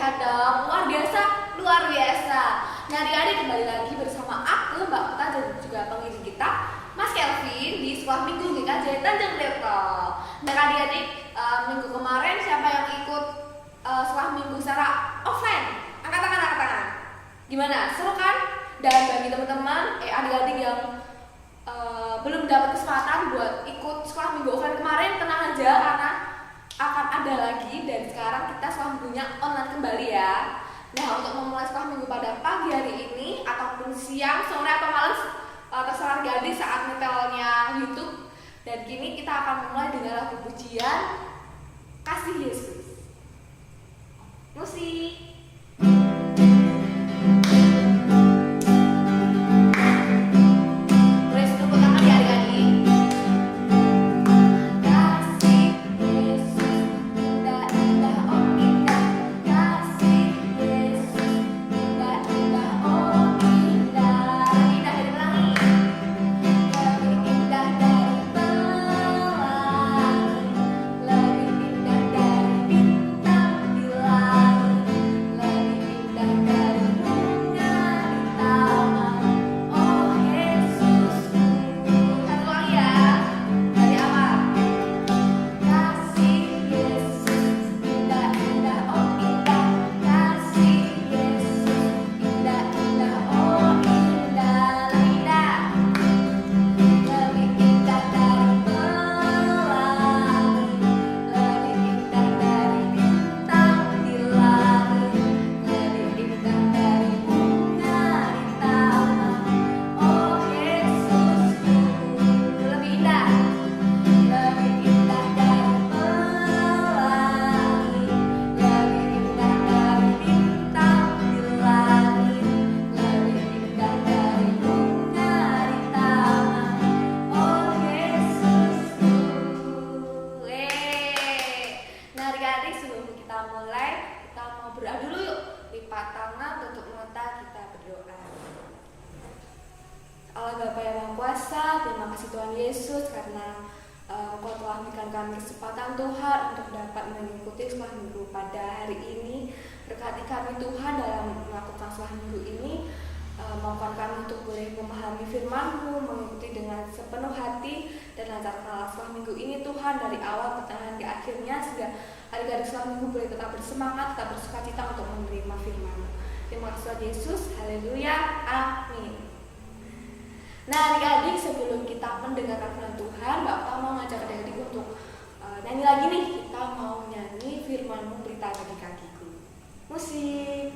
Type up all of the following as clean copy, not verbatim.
sehat dong, luar biasa, luar biasa. Nah adik-adik, kembali lagi bersama aku Mbak Kuta dan juga pengiring kita Mas Kelvin di Sekolah Minggu GKJ Tanjung Priok. Nah adik-adik, minggu kemarin siapa yang ikut sekolah minggu secara offline? Angkat tangan, angkat tangan. Gimana, seru kan? Dan bagi teman-teman, adik-adik yang belum dapat kesempatan buat ikut sekolah minggu offline kemarin, tenang aja karena akan ada lagi, dan sekarang kita sekolah minggunya online kembali ya. Nah untuk memulai sekolah minggu pada pagi hari ini ataupun siang, sore atau malam, terserah gadis saat nyetelnya YouTube. Dan kini kita akan memulai dengan lagu pujian Kasih Yesus. Musik. Allah Bapa yang Maha Kuasa, terima kasih Tuhan Yesus karena Engkau telah memberikan kami kesempatan Tuhan untuk dapat mengikuti sekolah minggu pada hari ini. Berkati kami Tuhan dalam melakukan sekolah minggu ini, mampukan kami untuk boleh memahami firman-Mu, mengikuti dengan sepenuh hati, dan lancarkanlah sekolah minggu ini Tuhan dari awal pertengahan ke akhirnya, sehingga adik-adik sekolah minggu boleh tetap bersemangat, tetap bersukacita untuk menerima firman-Mu. Terima kasih Tuhan Yesus, haleluya, amin. Nah adik-adik, sebelum kita mendengarkan firman Tuhan, Bapak mau ngajak adik-adik untuk nyanyi lagi nih. Kita mau nyanyi firman-Mu berita bagi kakiku. Musik.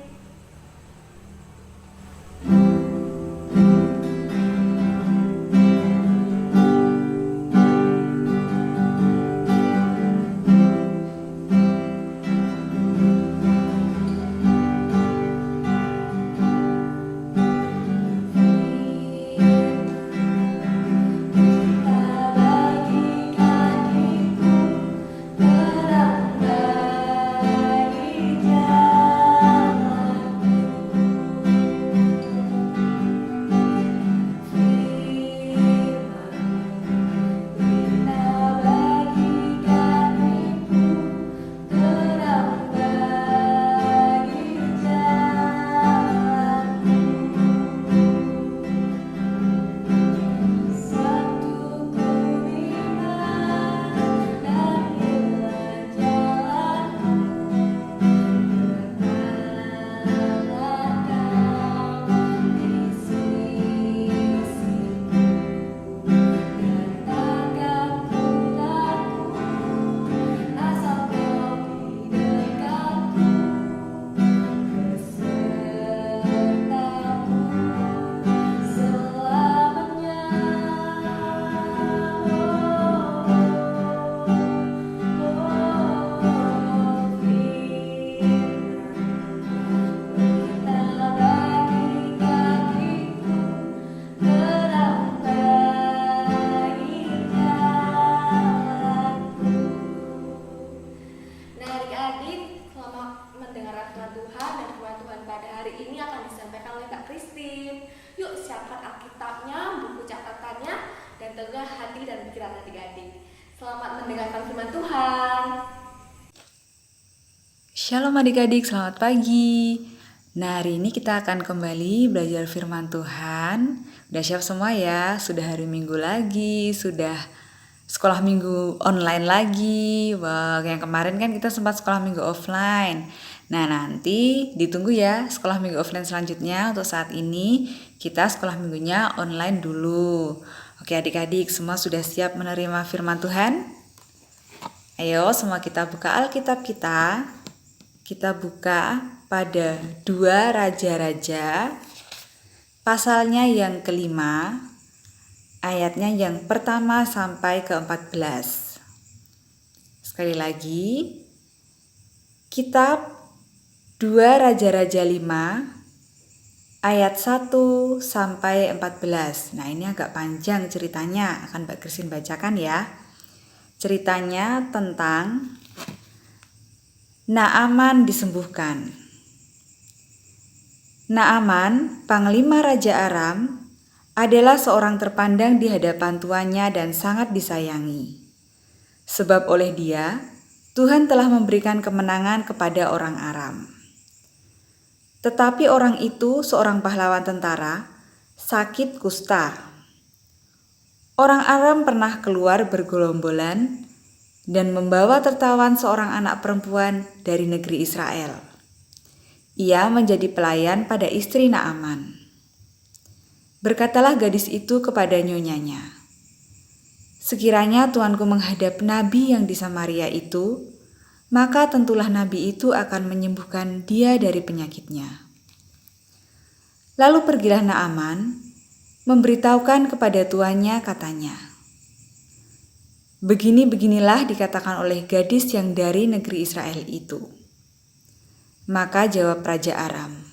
menggugah hati dan pikiran adik-adik. Selamat mendengarkan firman Tuhan. Shalom adik-adik, selamat pagi. Nah, hari ini kita akan kembali belajar firman Tuhan. Udah siap semua ya? Sudah hari Minggu lagi, sudah sekolah minggu online lagi. Wah, yang kemarin kan kita sempat sekolah minggu offline. Nah, nanti ditunggu ya sekolah minggu offline selanjutnya. Untuk saat ini kita sekolah minggunya online dulu. Oke adik-adik, semua sudah siap menerima firman Tuhan? Ayo semua kita buka Alkitab kita. Kita buka pada 2 Raja-Raja, pasalnya yang kelima, ayatnya yang pertama sampai ke-14. Sekali lagi, kitab 2 Raja-Raja 5, ayat 1 sampai 14. Nah, ini agak panjang ceritanya, akan Mbak Christine bacakan ya. Ceritanya tentang Naaman disembuhkan. Naaman, panglima Raja Aram, adalah seorang terpandang di hadapan tuannya dan sangat disayangi. Sebab oleh dia, Tuhan telah memberikan kemenangan kepada orang Aram. Tetapi orang itu, seorang pahlawan tentara, sakit kusta. Orang Aram pernah keluar bergelombolan dan membawa tertawan seorang anak perempuan dari negeri Israel. Ia menjadi pelayan pada istri Naaman. Berkatalah gadis itu kepada nyonyanya, "Sekiranya tuanku menghadap nabi yang di Samaria itu, maka tentulah nabi itu akan menyembuhkan dia dari penyakitnya." Lalu pergilah Naaman, memberitahukan kepada tuannya, katanya, "Begini-beginilah dikatakan oleh gadis yang dari negeri Israel itu." Maka jawab Raja Aram,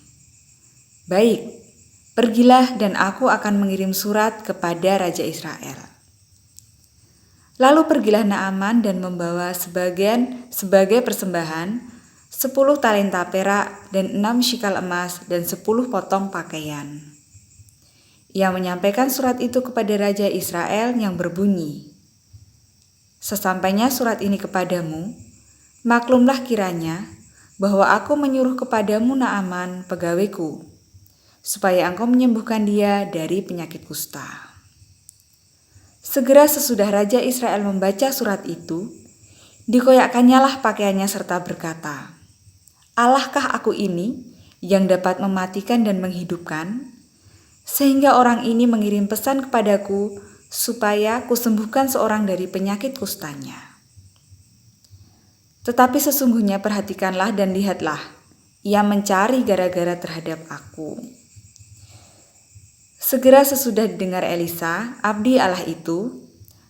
"Baik, pergilah dan aku akan mengirim surat kepada Raja Israel." Lalu pergilah Naaman dan membawa sebagai persembahan 10 talenta perak dan 6 shikal emas dan 10 potong pakaian. Ia menyampaikan surat itu kepada Raja Israel yang berbunyi, "Sesampainya surat ini kepadamu, maklumlah kiranya bahwa aku menyuruh kepadamu Naaman pegawaiku, supaya engkau menyembuhkan dia dari penyakit kusta." Segera sesudah Raja Israel membaca surat itu, dikoyakkannya pakaiannya serta berkata, "Allahkah aku ini yang dapat mematikan dan menghidupkan, sehingga orang ini mengirim pesan kepadaku supaya kusembuhkan seorang dari penyakit kustanya. Tetapi sesungguhnya perhatikanlah dan lihatlah, ia mencari gara-gara terhadap aku." Segera sesudah didengar Elisa, abdi Allah itu,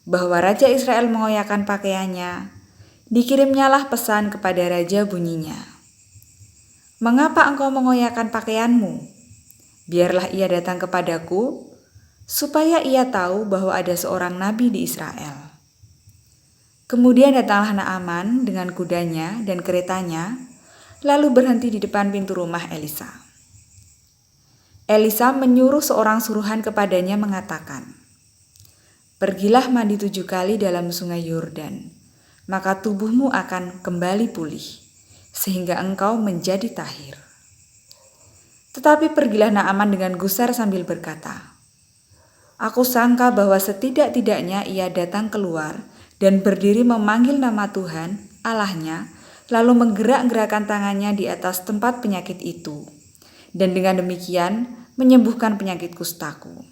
bahwa Raja Israel mengoyakkan pakaiannya, dikirimnyalah pesan kepada Raja bunyinya, "Mengapa engkau mengoyakkan pakaianmu? Biarlah ia datang kepadaku, supaya ia tahu bahwa ada seorang nabi di Israel." Kemudian datanglah Naaman dengan kudanya dan keretanya, lalu berhenti di depan pintu rumah Elisa. Elisa menyuruh seorang suruhan kepadanya mengatakan, "Pergilah mandi 7 kali dalam sungai Yordan, maka tubuhmu akan kembali pulih, sehingga engkau menjadi tahir." Tetapi pergilah Naaman dengan gusar sambil berkata, "Aku sangka bahwa setidak-tidaknya ia datang keluar dan berdiri memanggil nama Tuhan, Allahnya, lalu menggerak-gerakkan tangannya di atas tempat penyakit itu, dan dengan demikian menyembuhkan penyakit kustaku.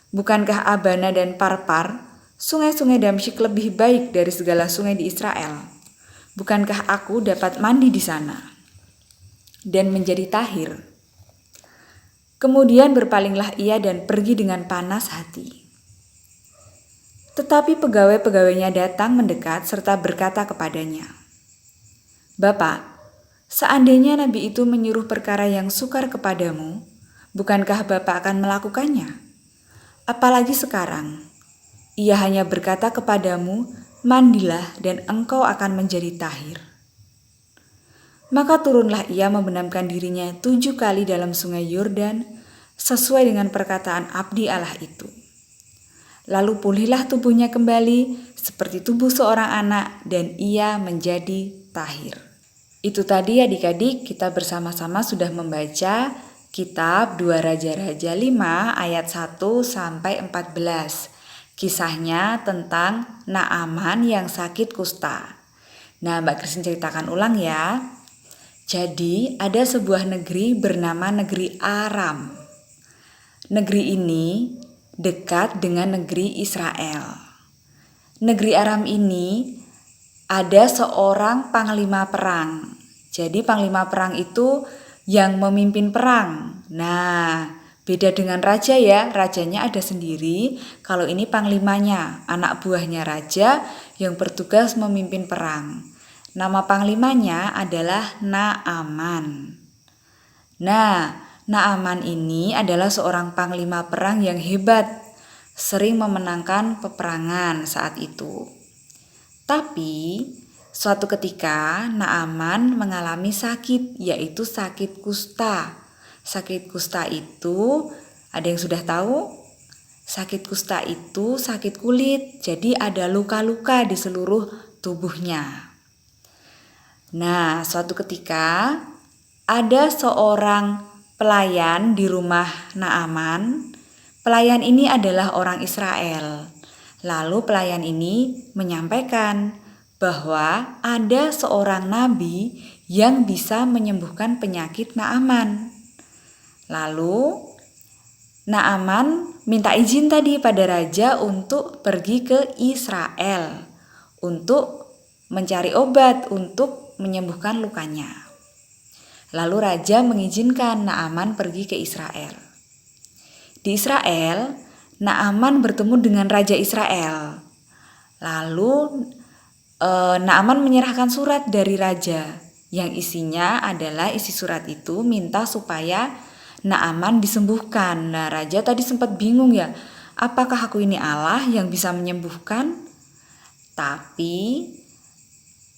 Bukankah Abana dan Parpar, sungai-sungai Damsyik lebih baik dari segala sungai di Israel? Bukankah aku dapat mandi di sana dan menjadi tahir?" Kemudian berpalinglah ia dan pergi dengan panas hati. Tetapi pegawai-pegawainya datang mendekat serta berkata kepadanya, "Bapak, seandainya nabi itu menyuruh perkara yang sukar kepadamu, bukankah Bapak akan melakukannya? Apalagi sekarang, ia hanya berkata kepadamu, 'Mandilah dan engkau akan menjadi tahir.'" Maka turunlah ia membenamkan dirinya 7 kali dalam sungai Yordan, sesuai dengan perkataan abdi Allah itu. Lalu pulihlah tubuhnya kembali seperti tubuh seorang anak, dan ia menjadi tahir. Itu tadi adik-adik, kita bersama-sama sudah membaca kitab 2 Raja-Raja 5 ayat 1 sampai 14. Kisahnya tentang Naaman yang sakit kusta. Nah, Mbak Kristin ceritakan ulang ya. Jadi, ada sebuah negeri bernama negeri Aram. Negeri ini dekat dengan negeri Israel. Negeri Aram ini ada seorang panglima perang. Jadi panglima perang itu yang memimpin perang. Nah, beda dengan raja ya, rajanya ada sendiri. Kalau ini panglimanya, anak buahnya raja yang bertugas memimpin perang. Nama panglimanya adalah Naaman. Nah, Naaman ini adalah seorang panglima perang yang hebat, sering memenangkan peperangan saat itu. Tapi suatu ketika Naaman mengalami sakit, yaitu sakit kusta. Sakit kusta itu, ada yang sudah tahu? Sakit kusta itu sakit kulit, jadi ada luka-luka di seluruh tubuhnya. Nah, suatu ketika ada seorang pelayan di rumah Naaman. Pelayan ini adalah orang Israel. Lalu pelayan ini menyampaikan bahwa ada seorang nabi yang bisa menyembuhkan penyakit Naaman. Lalu Naaman minta izin tadi pada raja untuk pergi ke Israel untuk mencari obat untuk menyembuhkan lukanya. Lalu raja mengizinkan Naaman pergi ke Israel. Di Israel, Naaman bertemu dengan Raja Israel. Lalu Naaman menyerahkan surat dari raja yang isinya adalah isi surat itu minta supaya Naaman disembuhkan. Nah, raja tadi sempat bingung ya, apakah aku ini Allah yang bisa menyembuhkan? Tapi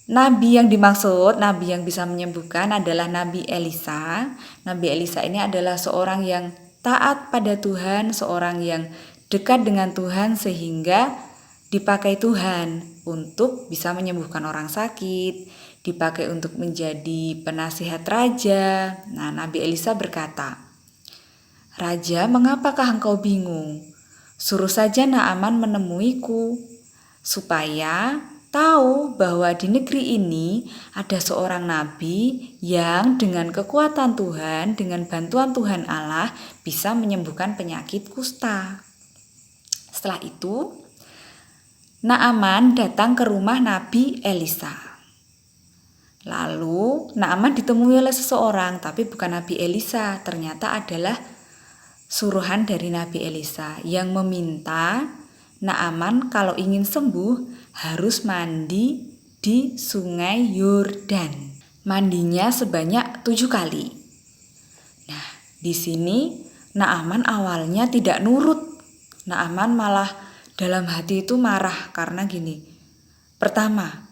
nabi yang dimaksud, nabi yang bisa menyembuhkan adalah Nabi Elisa. Nabi Elisa ini adalah seorang yang taat pada Tuhan, seorang yang dekat dengan Tuhan sehingga dipakai Tuhan untuk bisa menyembuhkan orang sakit, dipakai untuk menjadi penasihat raja. Nah, Nabi Elisa berkata, "Raja, mengapakah engkau bingung? Suruh saja Naaman menemuiku, supaya tahu bahwa di negeri ini ada seorang nabi yang dengan kekuatan Tuhan, dengan bantuan Tuhan Allah bisa menyembuhkan penyakit kusta." Setelah itu, Naaman datang ke rumah Nabi Elisa. Lalu Naaman ditemui oleh seseorang, tapi bukan Nabi Elisa, ternyata adalah suruhan dari Nabi Elisa yang meminta Naaman kalau ingin sembuh harus mandi di Sungai Yordan. Mandinya sebanyak 7 kali. Nah, di sini Naaman awalnya tidak nurut. Naaman malah dalam hati itu marah karena gini. Pertama,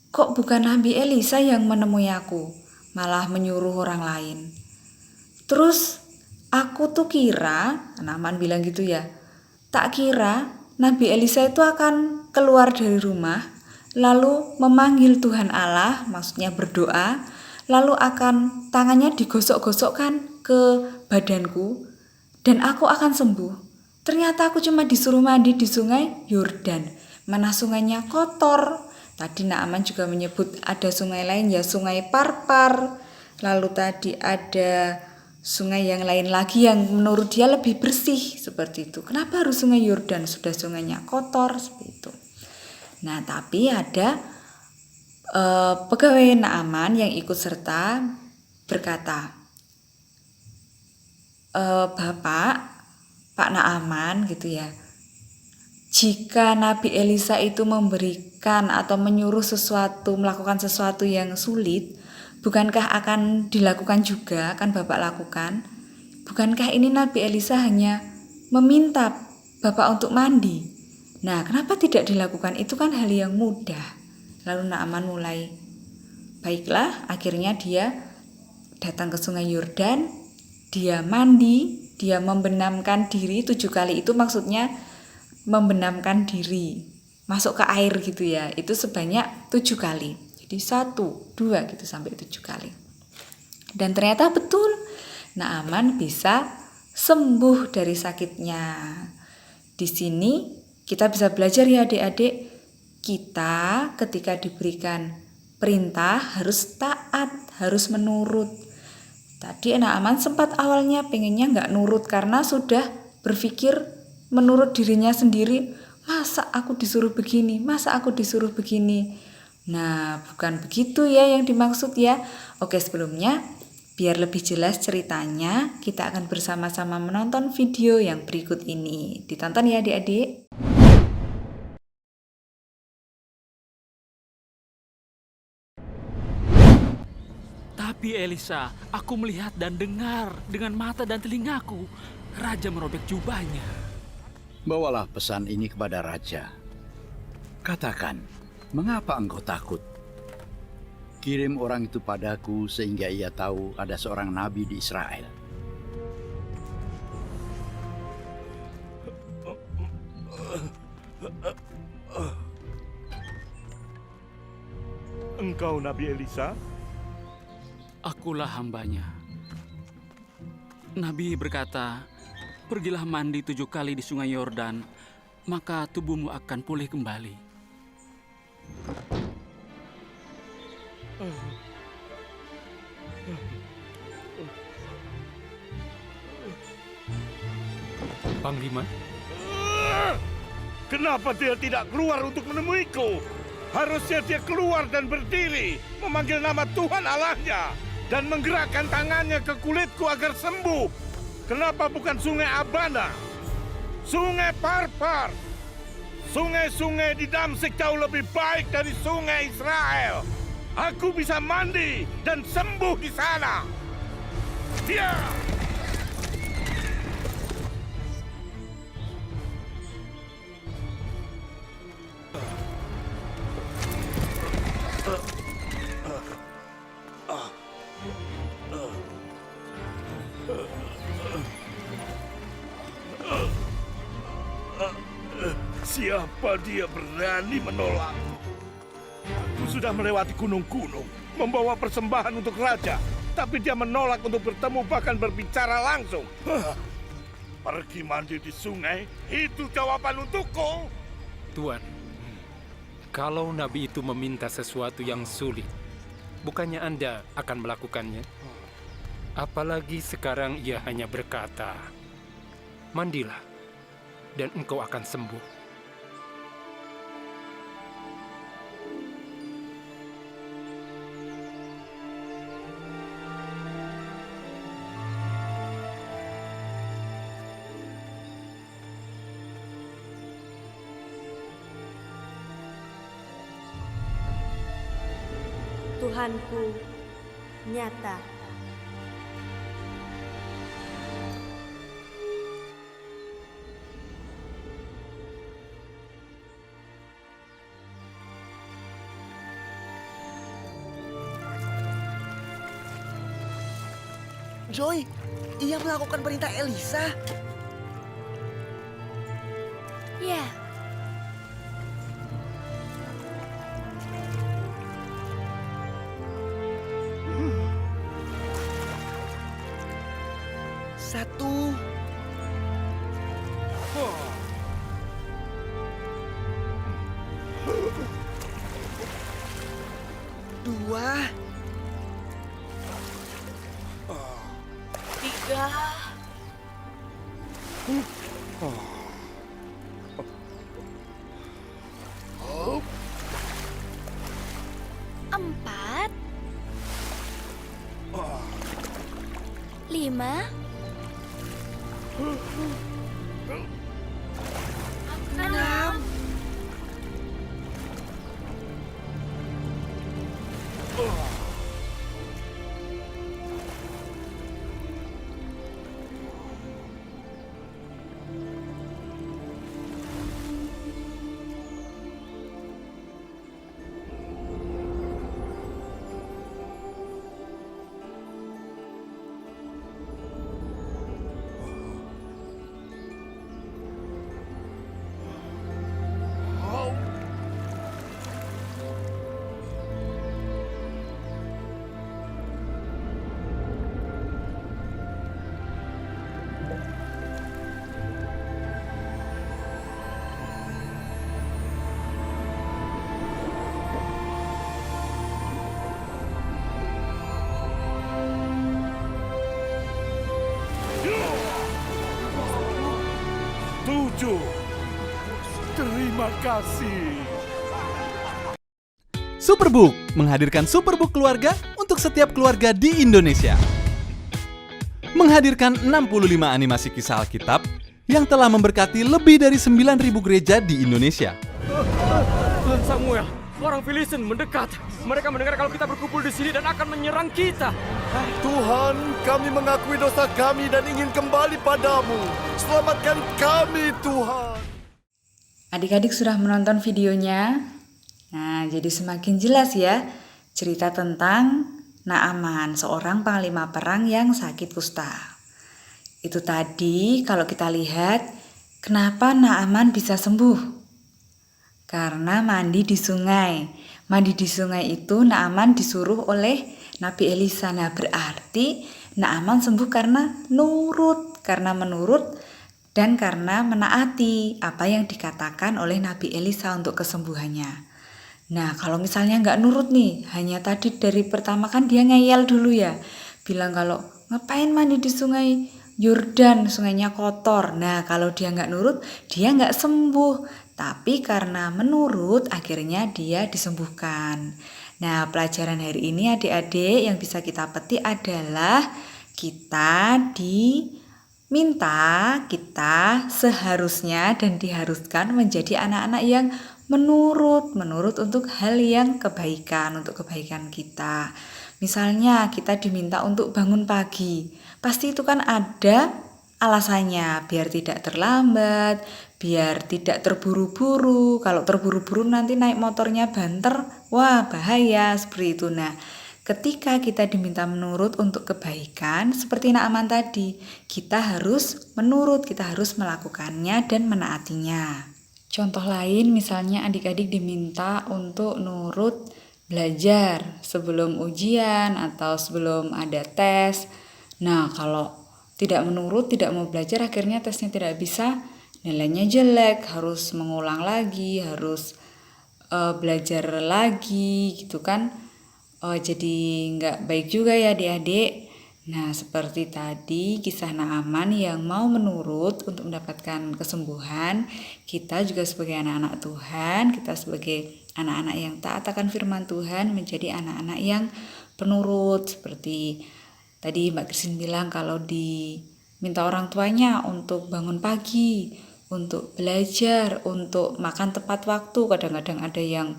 kok bukan Nabi Elisa yang menemui aku, malah menyuruh orang lain. Terus aku tuh kira, Naaman bilang gitu ya, tak kira Nabi Elisa itu akan keluar dari rumah, lalu memanggil Tuhan Allah, maksudnya berdoa, lalu akan tangannya digosok-gosokkan ke badanku, dan aku akan sembuh. Ternyata aku cuma disuruh mandi di Sungai Yordan, mana sungainya kotor. Tadi Naaman juga menyebut ada sungai lain ya, Sungai Parpar. Lalu tadi ada sungai yang lain lagi yang menurut dia lebih bersih seperti itu. Kenapa harus Sungai Yordan? Sudah sungainya kotor seperti itu. Nah, tapi ada pegawai Naaman yang ikut serta berkata, Bapak, Pak Naaman gitu ya, jika Nabi Elisa itu memberikan atau menyuruh sesuatu, melakukan sesuatu yang sulit, bukankah akan dilakukan juga, akan Bapak lakukan? Bukankah ini Nabi Elisa hanya meminta Bapak untuk mandi? Nah, kenapa tidak dilakukan? Itu kan hal yang mudah. Lalu Naaman mulai, baiklah, akhirnya dia datang ke Sungai Yordan, dia mandi, dia membenamkan diri 7 kali, itu maksudnya membenamkan diri, masuk ke air gitu ya, itu sebanyak 7 kali. Jadi 1, 2 gitu sampai 7 kali. Dan ternyata betul, Naaman bisa sembuh dari sakitnya. Di sini kita bisa belajar ya adik-adik, kita ketika diberikan perintah harus taat, harus menurut. Tadi Naaman sempat awalnya pengennya nggak nurut karena sudah berpikir menurut dirinya sendiri, masa aku disuruh begini, masa aku disuruh begini. Nah, bukan begitu ya yang dimaksud ya. Oke, sebelumnya biar lebih jelas ceritanya, kita akan bersama-sama menonton video yang berikut ini. Ditonton ya adik-adik. Tapi Elisa, aku melihat dan dengar dengan mata dan telingaku. Raja merobek jubahnya. Bawalah pesan ini kepada raja. Katakan, mengapa engkau takut? Kirim orang itu padaku sehingga ia tahu ada seorang nabi di Israel. Engkau Nabi Elisa? Akulah hambanya. Nabi berkata, pergilah mandi 7 kali di sungai Yordan, maka tubuhmu akan pulih kembali. Panglima, Kenapa dia tidak keluar untuk menemuiku? Harusnya dia keluar dan berdiri, memanggil nama Tuhan Allahnya, dan menggerakkan tangannya ke kulitku agar sembuh. Kenapa bukan sungai Abana? Sungai Parpar. Sungai-sungai di Damsyik jauh lebih baik dari sungai Israel. Aku bisa mandi dan sembuh di sana. Ya! Siapa dia berani menolakku? Aku sudah melewati gunung-gunung, membawa persembahan untuk raja, tapi dia menolak untuk bertemu bahkan berbicara langsung. Pergi mandi di sungai, itu jawaban untukku. Tuan, kalau Nabi itu meminta sesuatu yang sulit, bukannya Anda akan melakukannya? Apalagi sekarang ia hanya berkata, mandilah, dan engkau akan sembuh. Tuhanku nyata. Joy, ia melakukan perintah Elisa. Ya, Satu, dua, tiga, empat, lima, enam, Setuju. Terima kasih. Superbook menghadirkan Superbook keluarga untuk setiap keluarga di Indonesia. Menghadirkan 65 animasi kisah Alkitab yang telah memberkati lebih dari 9.000 gereja di Indonesia. Samuel, orang Filistin mendekat. Mereka mendengar kalau kita berkumpul di sini dan akan menyerang kita. Tuhan, kami mengakui dosa kami dan ingin kembali padamu. Selamatkan kami, Tuhan. Adik-adik sudah menonton videonya? Nah, jadi semakin jelas ya cerita tentang Naaman, seorang panglima perang yang sakit kusta. Itu tadi kalau kita lihat, kenapa Naaman bisa sembuh? Karena mandi di sungai. Mandi di sungai itu Naaman disuruh oleh Nabi Elisa. Nah, berarti Naaman sembuh karena nurut, karena menurut dan karena menaati apa yang dikatakan oleh Nabi Elisa untuk kesembuhannya. Nah, kalau misalnya nggak nurut nih, hanya tadi dari pertama kan dia ngeyel dulu ya, bilang kalau ngapain mandi di sungai Yordan, sungainya kotor. Nah, kalau dia nggak nurut, dia nggak sembuh. Tapi karena menurut, akhirnya dia disembuhkan. Nah, pelajaran hari ini adik-adik yang bisa kita petik adalah kita kita seharusnya dan diharuskan menjadi anak-anak yang menurut untuk hal yang kebaikan, untuk kebaikan kita. Misalnya kita diminta untuk bangun pagi, pasti itu kan ada alasannya, biar tidak terlambat, biar tidak terburu-buru. Kalau terburu-buru nanti naik motornya banter, wah bahaya, seperti itu. Nah, ketika kita diminta menurut untuk kebaikan, seperti Naaman tadi, kita harus menurut, kita harus melakukannya dan menaatinya. Contoh lain, misalnya adik-adik diminta untuk nurut belajar sebelum ujian atau sebelum ada tes. Nah, kalau tidak menurut, tidak mau belajar, akhirnya tesnya tidak bisa, nilainya jelek, harus mengulang lagi, harus belajar lagi gitu kan. Jadi nggak baik juga ya adik-adik. Nah, seperti tadi kisah Naaman yang mau menurut untuk mendapatkan kesembuhan, kita juga sebagai anak-anak Tuhan, kita sebagai anak-anak yang taat akan firman Tuhan menjadi anak-anak yang penurut. Seperti tadi Mbak Christine bilang kalau diminta orang tuanya untuk bangun pagi, untuk belajar, untuk makan tepat waktu. Kadang-kadang ada yang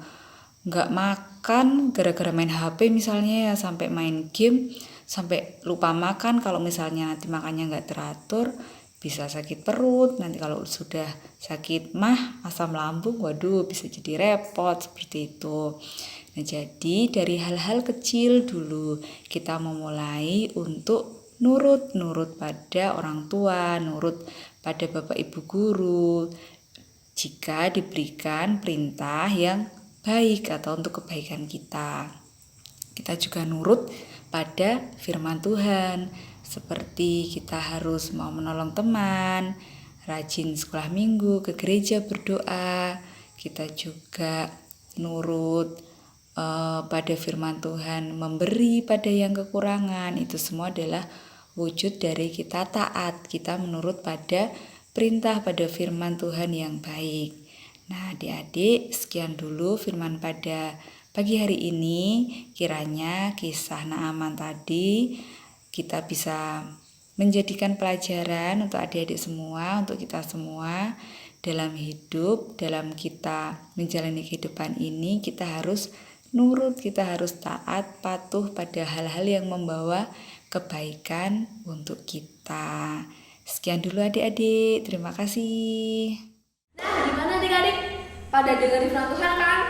nggak makan gara-gara main HP misalnya ya, sampai main game, sampai lupa makan. Kalau misalnya nanti makannya nggak teratur, bisa sakit perut. Nanti kalau sudah sakit asam lambung, waduh bisa jadi repot seperti itu. Nah, jadi dari hal-hal kecil dulu kita memulai untuk nurut pada orang tua, nurut pada bapak ibu guru jika diberikan perintah yang baik atau untuk kebaikan kita. Kita juga nurut pada firman Tuhan, seperti kita harus mau menolong teman, rajin sekolah minggu, ke gereja berdoa. Kita juga nurut pada firman Tuhan, memberi pada yang kekurangan. Itu semua adalah wujud dari kita taat, kita menurut pada perintah, pada firman Tuhan yang baik. Nah, adik-adik, sekian dulu firman pada pagi hari ini. Kiranya kisah Naaman tadi kita bisa menjadikan pelajaran untuk adik-adik semua, untuk kita semua dalam hidup, dalam kita menjalani kehidupan ini. Kita harus nurut, kita harus taat, patuh pada hal-hal yang membawa kebaikan untuk kita. Sekian dulu adik-adik, terima kasih. Nah, gimana adik-adik? Pada dengerin firman Tuhan kan?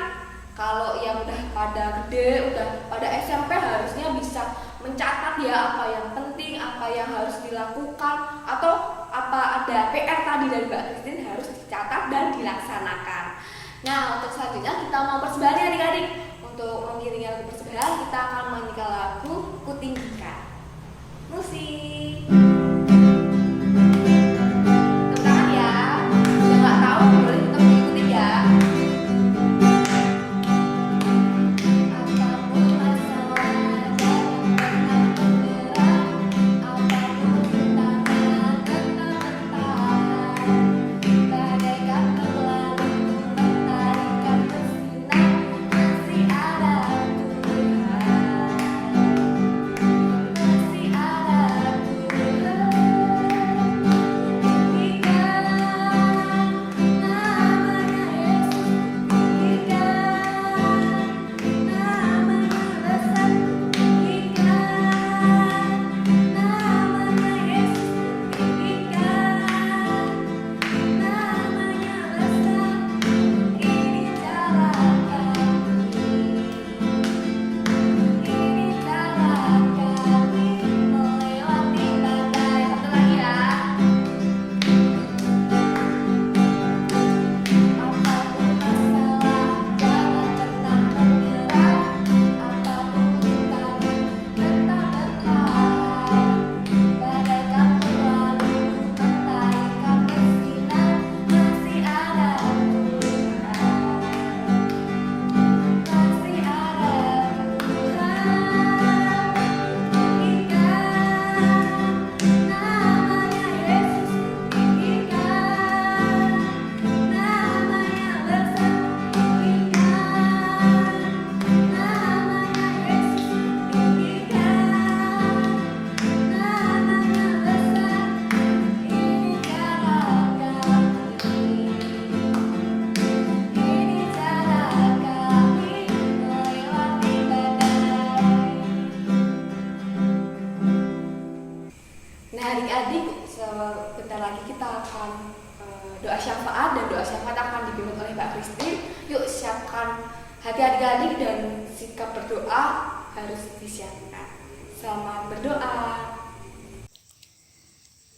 Kalau yang udah pada gede, udah pada SMP harusnya bisa mencatat ya apa yang penting, apa yang harus dilakukan, atau apa ada PR tadi dari Mbak Christine harus dicatat dan dilaksanakan. Nah, untuk selanjutnya kita mau persembahan ya adik-adik. Untuk mengiringi lagu persembahan kita akan menyanyikan lagu Kutinggikan. Musik. Tepuk ya. Yang nggak tahu boleh tetap mengikuti ya. Apapun masalah jangan pernah menyerah. Apapun rintangan tetap bertahan. doa syafaat, dan doa syafaat akan dipimpin oleh Mbak Christine. Yuk siapkan hati adik-adik dan sikap berdoa harus disiapkan. Selamat berdoa.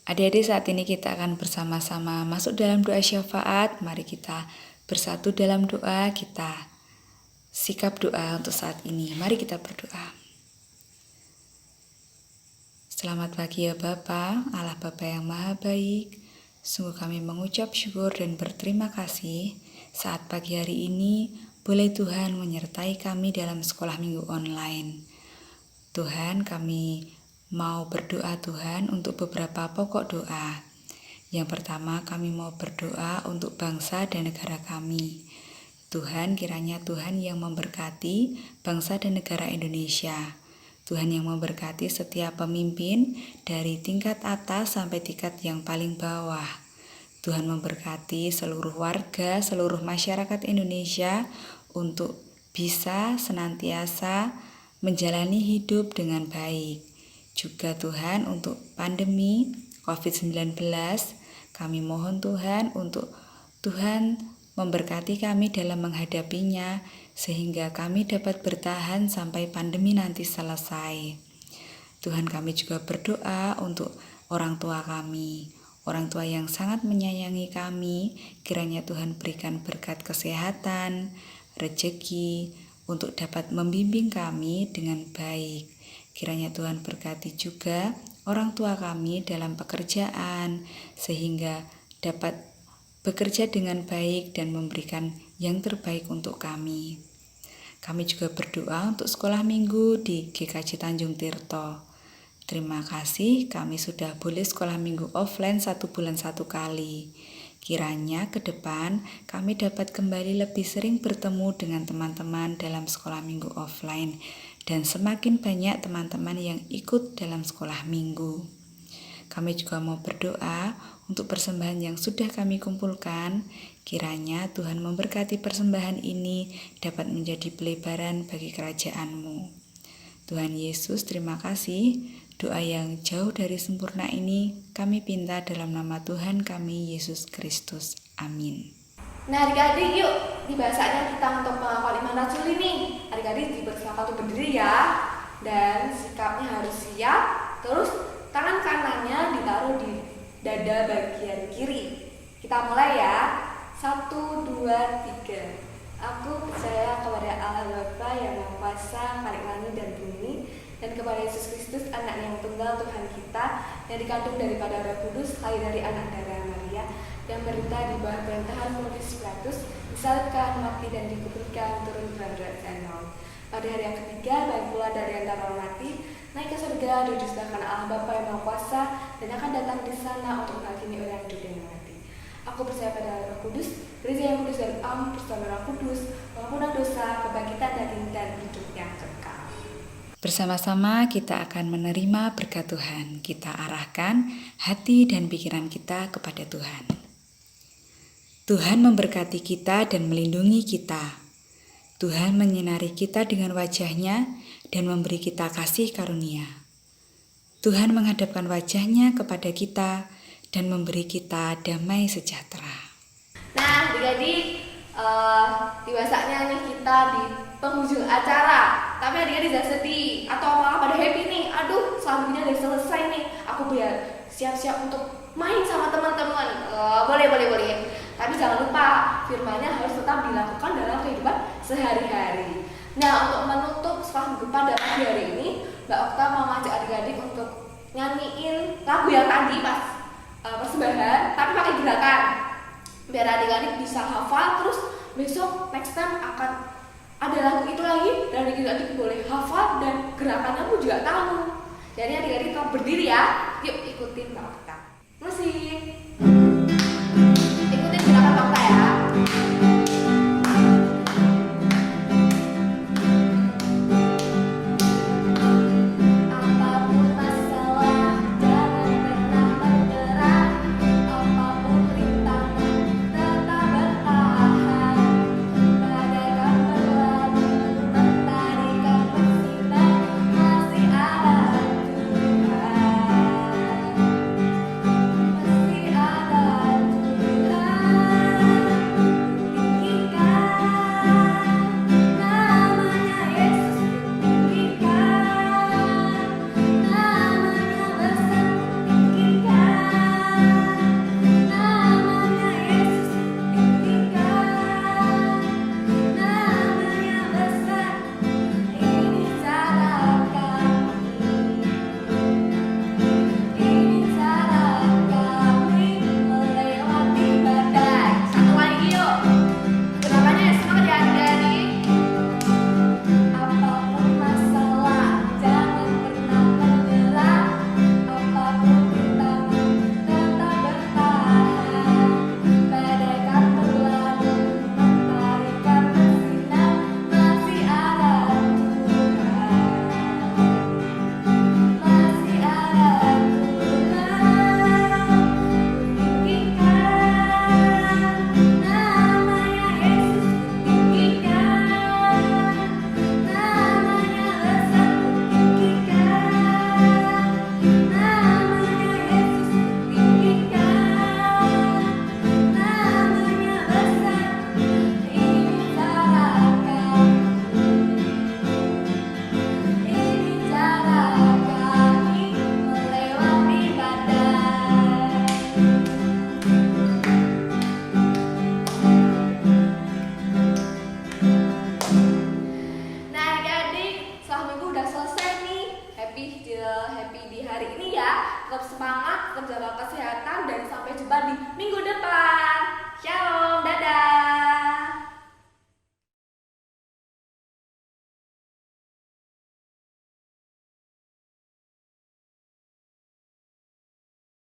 Adik-adik, saat ini kita akan bersama-sama masuk dalam doa syafaat. Mari kita bersatu dalam doa, kita sikap doa untuk saat ini. Mari kita berdoa. Selamat pagi ya Bapa, Allah Bapa yang Maha Baik. Sungguh kami mengucap syukur dan berterima kasih saat pagi hari ini boleh Tuhan menyertai kami dalam sekolah minggu online. Tuhan, kami mau berdoa Tuhan untuk beberapa pokok doa. Yang pertama, kami mau berdoa untuk bangsa dan negara kami. Tuhan, kiranya Tuhan yang memberkati bangsa dan negara Indonesia. Tuhan yang memberkati setiap pemimpin dari tingkat atas sampai tingkat yang paling bawah. Tuhan memberkati seluruh warga, seluruh masyarakat Indonesia untuk bisa senantiasa menjalani hidup dengan baik. Juga Tuhan untuk pandemi COVID-19, kami mohon Tuhan untuk Tuhan memberkati kami dalam menghadapinya, sehingga kami dapat bertahan sampai pandemi nanti selesai. Tuhan, kami juga berdoa untuk orang tua kami, orang tua yang sangat menyayangi kami. Kiranya Tuhan berikan berkat kesehatan, rezeki, untuk dapat membimbing kami dengan baik. Kiranya Tuhan berkati juga orang tua kami dalam pekerjaan, sehingga dapat bekerja dengan baik dan memberikan yang terbaik untuk kami. Kami juga berdoa untuk sekolah minggu di GKJ Tanjung Tirto. Terima kasih, kami sudah boleh sekolah minggu offline 1 bulan 1 kali. Kiranya ke depan kami dapat kembali lebih sering bertemu dengan teman-teman dalam sekolah minggu offline, dan semakin banyak teman-teman yang ikut dalam sekolah minggu. Kami juga mau berdoa untuk persembahan yang sudah kami kumpulkan. Kiranya Tuhan memberkati persembahan ini dapat menjadi pelebaran bagi kerajaan-Mu. Tuhan Yesus, terima kasih. Doa yang jauh dari sempurna ini kami pinta dalam nama Tuhan kami, Yesus Kristus. Amin. Nah adik-adik, yuk dibahasanya kita untuk pengakuan iman rasul ini. Adik-adik dipersilakan untuk berdiri ya, dan sikapnya harus siap. Terus tangan kanannya ditaruh di dada bagian kiri. Kita mulai ya. 1, 2, 3. Aku percaya kepada Allah Bapa yang Maha Kuasa, Khalik langit dan bumi, dan kepada Yesus Kristus, Anak-Nya yang tunggal Tuhan kita, yang dikandung daripada Roh Kudus, lahir dari anak darah Maria, yang berita di bawah pemerintahan Pontius Pilatus, disalibkan, mati dan dikuburkan, turun ke dalam kerajaan maut. Pada hari yang ketiga, bangkit pula dari antara orang mati, naik ke surga, duduk di sebelah kanan Allah Bapa yang Maha Kuasa, dan akan datang di sana untuk menghakimi orang hidup dan yang mati. Aku percaya pada Roh Kudus, gereja yang kudus dan am, bersama Roh Kudus, pengampunan dosa, kebangkitan daging, dan hidup yang kekal. Bersama-sama kita akan menerima berkat Tuhan. Kita arahkan hati dan pikiran kita kepada Tuhan. Tuhan memberkati kita dan melindungi kita. Tuhan menyinari kita dengan wajah-Nya dan memberi kita kasih karunia. Tuhan menghadapkan wajah-Nya kepada kita dan memberi kita damai sejahtera. Nah, adik-adik, dewasanya nih kita di penghujung acara. Tapi adik-adik jangan sedih atau malah pada happy nih. Aduh, selanjutnya udah selesai nih. Aku biar siap-siap untuk main sama teman-teman. Boleh. Tapi jangan lupa, firman-Nya harus tetap dilakukan dalam kehidupan sehari-hari. Nah, untuk menutup sekolah minggu pada pagi hari ini, Mbak Okta mau ngajak adik-adik untuk nyanyiin lagu yang tadi pas persembahan, tapi pakai gerakan. Biar adik-adik bisa hafal, terus besok next time akan ada lagu itu lagi, dan adik-adik boleh hafal dan gerakannya pun juga tahu. Jadi adik-adik tetap berdiri ya. Yuk ikutin Mbak Okta. Musik.